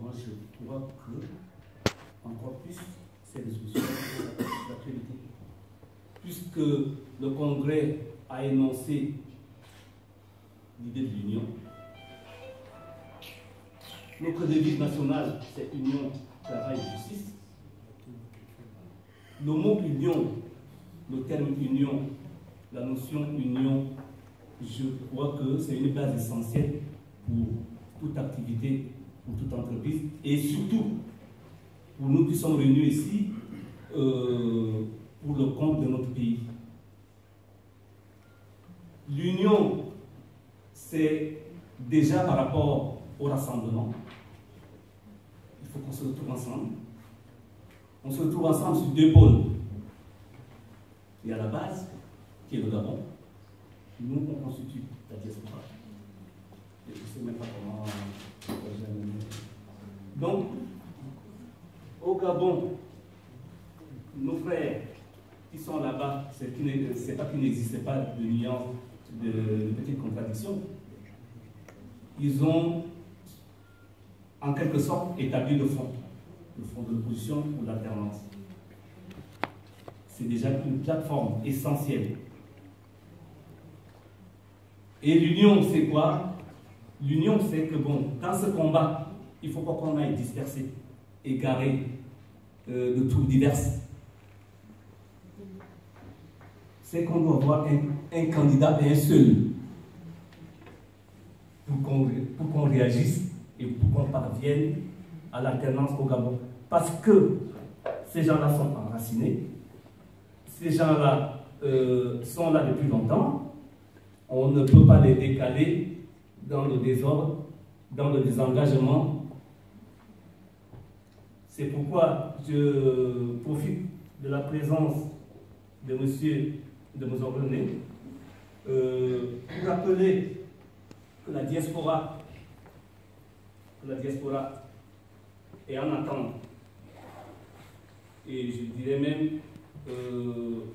moi je crois que, encore plus, c'est des solutions d'actualité. Puisque le Congrès a énoncé l'idée de l'union, notre devise nationale, c'est union, travail et justice. Le mot union, le terme union, la notion union, je crois que c'est une base essentielle pour toute activité, pour toute entreprise, et surtout pour nous qui sommes réunis ici pour le compte de notre pays. L'union, c'est déjà par rapport au rassemblement. Il faut qu'on se retrouve ensemble. On se retrouve ensemble sur deux pôles. Il y a la base, qui est le Gabon. Nous, on constitue la diaspora. Et je ne sais même pas comment. Donc, au Gabon, nos frères qui sont là-bas, c'est pas qu'il n'existait pas de nuances, de petites contradictions. Ils ont, en quelque sorte, établi le fond de l'opposition ou l'alternance. C'est déjà une plateforme essentielle. Et l'union, c'est quoi? L'union, c'est que, bon, dans ce combat, il ne faut pas qu'on aille disperser, égarer de troupes diverses. C'est qu'on doit avoir un candidat et un seul pour qu'on réagisse et pour qu'on parvienne à l'alternance au Gabon. Parce que ces gens-là sont enracinés, ces gens-là sont là depuis longtemps, on ne peut pas les décaler dans le désordre, dans le désengagement. C'est pourquoi je profite de la présence de monsieur de Mozorné pour rappeler que la diaspora est en attente. Et je dirais même,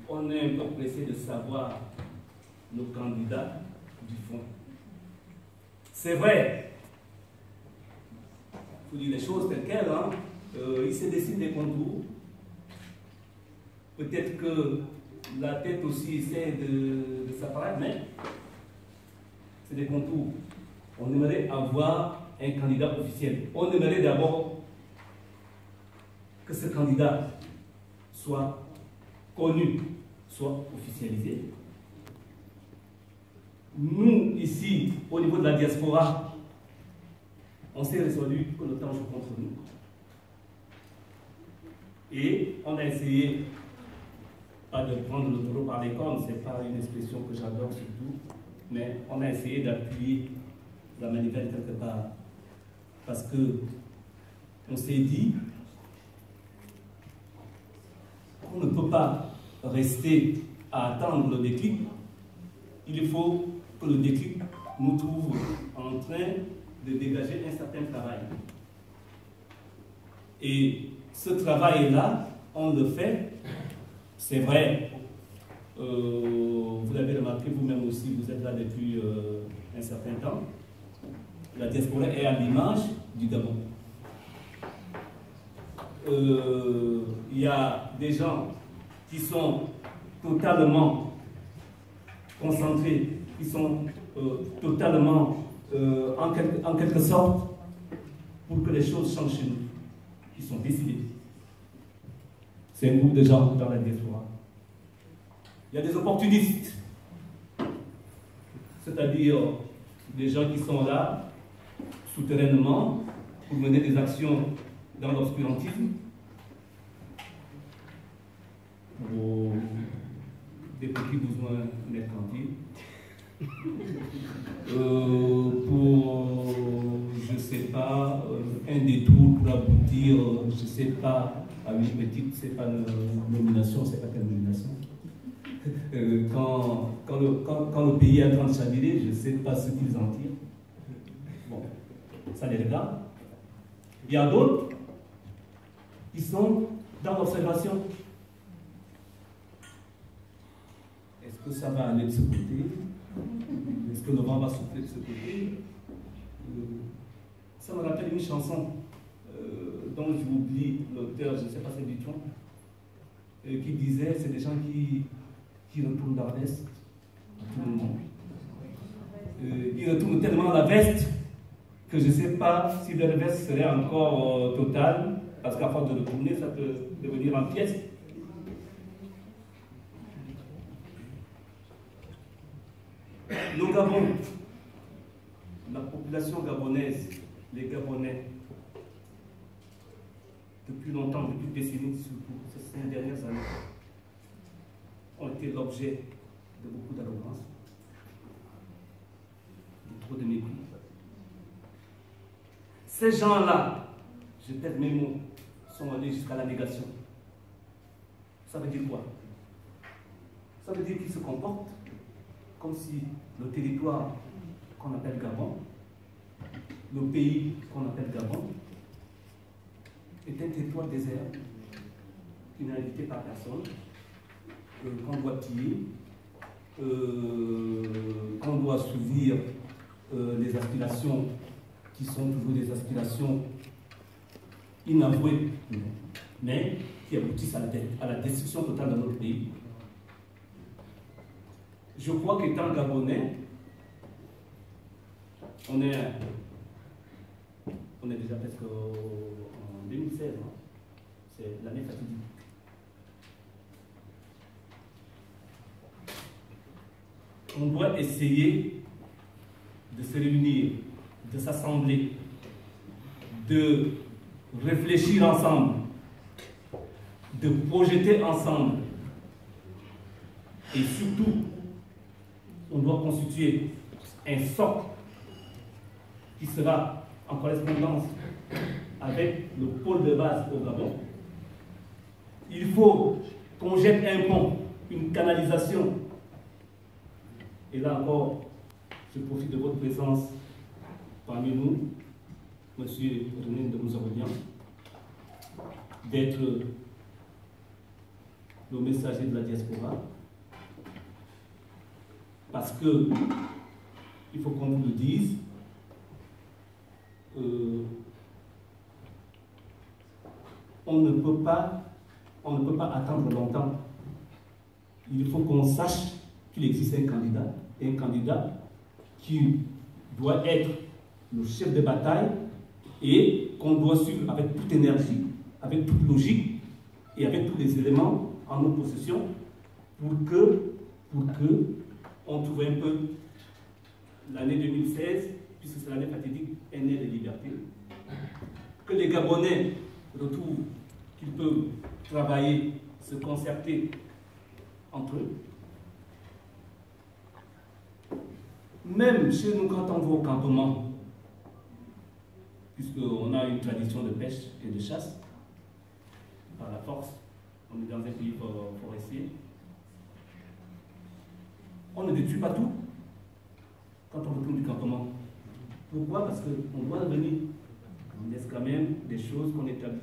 on est un peu pressé de savoir nos candidats du fond. C'est vrai, il faut dire les choses telles quelles, hein? Il se dessine des contours. Peut-être que la tête aussi essaie de s'apparaître, mais c'est des contours. On aimerait avoir un candidat officiel. On aimerait d'abord que ce candidat soit connu, soit officialisé. Nous, ici, au niveau de la diaspora, on s'est résolu que le temps joue contre nous. Et on a essayé, pas de prendre le taureau par les cornes, c'est pas une expression que j'adore surtout, mais on a essayé d'appuyer la manivelle quelque part. Parce que on s'est dit qu'on ne peut pas rester à attendre le déclic. Il faut que le déclic nous trouve en train de dégager un certain travail. Et ce travail-là, on le fait, c'est vrai. Vous l'avez remarqué vous-même aussi, vous êtes là depuis un certain temps. La diaspora est à l'image du Gabon. Il y a des gens qui sont totalement concentrés, qui sont totalement, en quelque sorte, pour que les choses changent chez nous, qui sont décidés. C'est un groupe de gens dans la diaspora. Il y a des opportunistes, c'est-à-dire des gens qui sont là, souterrainement, pour mener des actions dans l'obscurantisme, pour des petits besoins mercantiles, pour, je ne sais pas, un détour pour aboutir, je ne sais pas, à une petite, c'est pas une nomination, c'est pas quelle nomination. Quand le pays est en train de chavirer, je ne sais pas ce qu'ils en tirent. Bon, ça les regarde. Il y a d'autres qui sont dans l'observation. Est-ce que ça va aller de ce côté? Est-ce que le vent va souffler de ce côté? Ça me rappelle une chanson dont j'oublie l'auteur, je ne sais pas, c'est Dutron, qui disait c'est des gens qui retournent leur veste à tout le monde. Ils retournent tellement la veste que je ne sais pas si leur veste serait encore totale, parce qu'à force de retourner, ça peut devenir en pièces. Le Gabon, la population gabonaise, les Gabonais, depuis longtemps, depuis des décennies surtout, ces 5 dernières années, ont été l'objet de beaucoup d'arrogance, de trop de mépris. Ces gens-là, je pèse mes mots, sont allés jusqu'à la négation. Ça veut dire quoi? Ça veut dire qu'ils se comportent comme si le territoire qu'on appelle Gabon, le pays qu'on appelle Gabon, est un territoire désert qui n'est habité par personne, qu'on doit piller, qu'on doit assouvir les aspirations qui sont toujours des aspirations inavouées, mais qui aboutissent à la destruction totale de notre pays. Je crois qu'étant Gabonais, on est déjà presque en 2016, hein. C'est l'année fatidique. On doit essayer de se réunir, de s'assembler, de réfléchir ensemble, de projeter ensemble. Et surtout, on doit constituer un socle qui sera en correspondance avec le pôle de base au Gabon. Il faut qu'on jette un pont, une canalisation. Et là encore, je profite de votre présence parmi nous, M. René de Mouzarolian, d'être le messager de la diaspora. Parce que, il faut qu'on vous le dise, on ne peut pas attendre longtemps. Il faut qu'on sache qu'il existe un candidat qui doit être le chef de bataille et qu'on doit suivre avec toute énergie, avec toute logique et avec tous les éléments en nos possessions pour que on trouve un peu l'année 2016, puisque c'est l'année fatidique, année de liberté, que les Gabonais retrouvent qu'ils peuvent travailler, se concerter entre eux. Même chez nous, quand on va au campement, puisqu'on a une tradition de pêche et de chasse, par la force, on est dans un pays forestier, on ne détruit pas tout quand on retourne du campement. Pourquoi? Parce qu'on doit revenir. On laisse quand même des choses qu'on établit.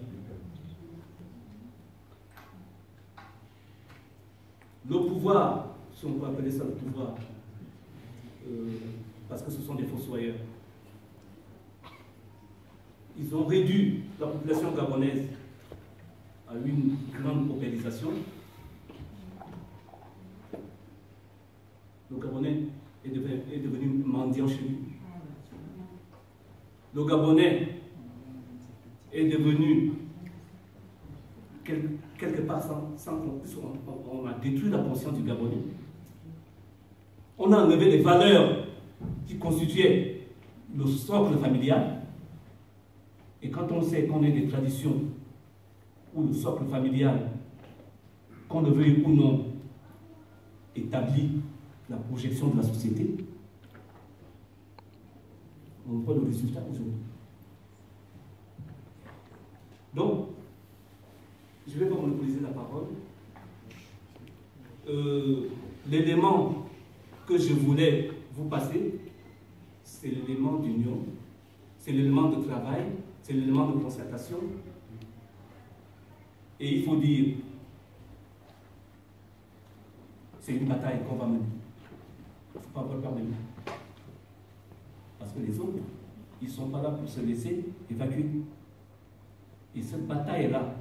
Le pouvoir, si on peut appeler ça le pouvoir, parce que ce sont des fossoyeurs, ils ont réduit la population gabonaise à une grande paupérisation. Le Gabonais est devenu mendiant chez lui. Le Gabonais est devenu quelque part sans on a détruit la conscience du Gabonais. On a enlevé les valeurs qui constituaient le socle familial. Et quand on sait qu'on est des traditions où le socle familial, qu'on le veuille ou non, établit la projection de la société, on voit le résultat aujourd'hui. Donc, je vais pas monopoliser la parole. L'élément que je voulais vous passer, c'est l'élément d'union, c'est l'élément de travail, c'est l'élément de concertation. Et il faut dire, c'est une bataille qu'on va mener. Il ne faut pas avoir peur de nous. Parce que les autres, ils ne sont pas là pour se laisser évacuer. Et cette bataille-là,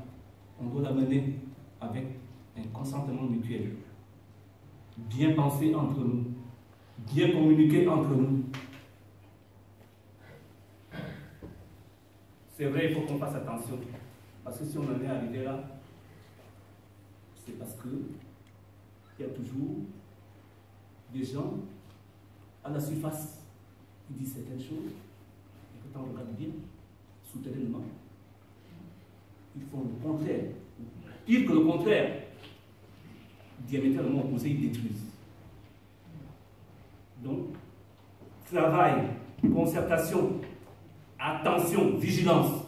on doit la mener avec un consentement mutuel. Bien penser entre nous, bien communiquer entre nous. C'est vrai, il faut qu'on fasse attention. Parce que si on en est arrivé là, c'est parce qu'il y a toujours des gens à la surface qui disent certaines choses, et que quand on regarde bien, souterrainement, ils font le contraire. Pire que le contraire, diamétralement opposé, ils détruisent. Donc, travail, concertation, attention, vigilance.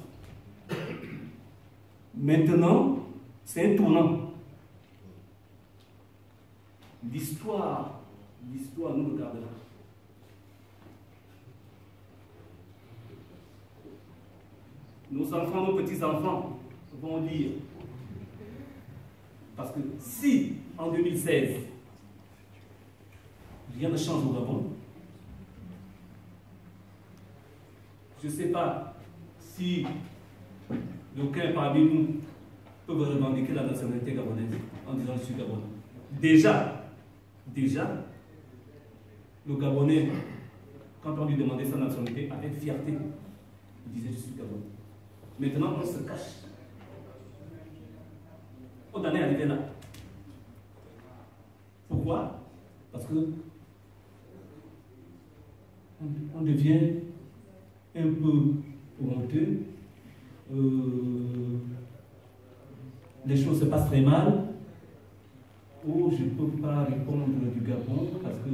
Maintenant, c'est un tournant. L'histoire nous regardera. Nos enfants, nos petits-enfants vont dire, parce que si en 2016, rien ne change au Gabon, je ne sais pas si d'aucuns parmi nous peuvent revendiquer la nationalité gabonaise en disant je suis Gabonais. Déjà, le Gabonais, quand on lui demandait sa nationalité, avec fierté, il disait je suis Gabonais. Maintenant, on se cache. On en est arrivé là. Pourquoi? Parce que on devient un peu honteux. Les choses se passent très mal. Ou je ne peux pas répondre du Gabon parce que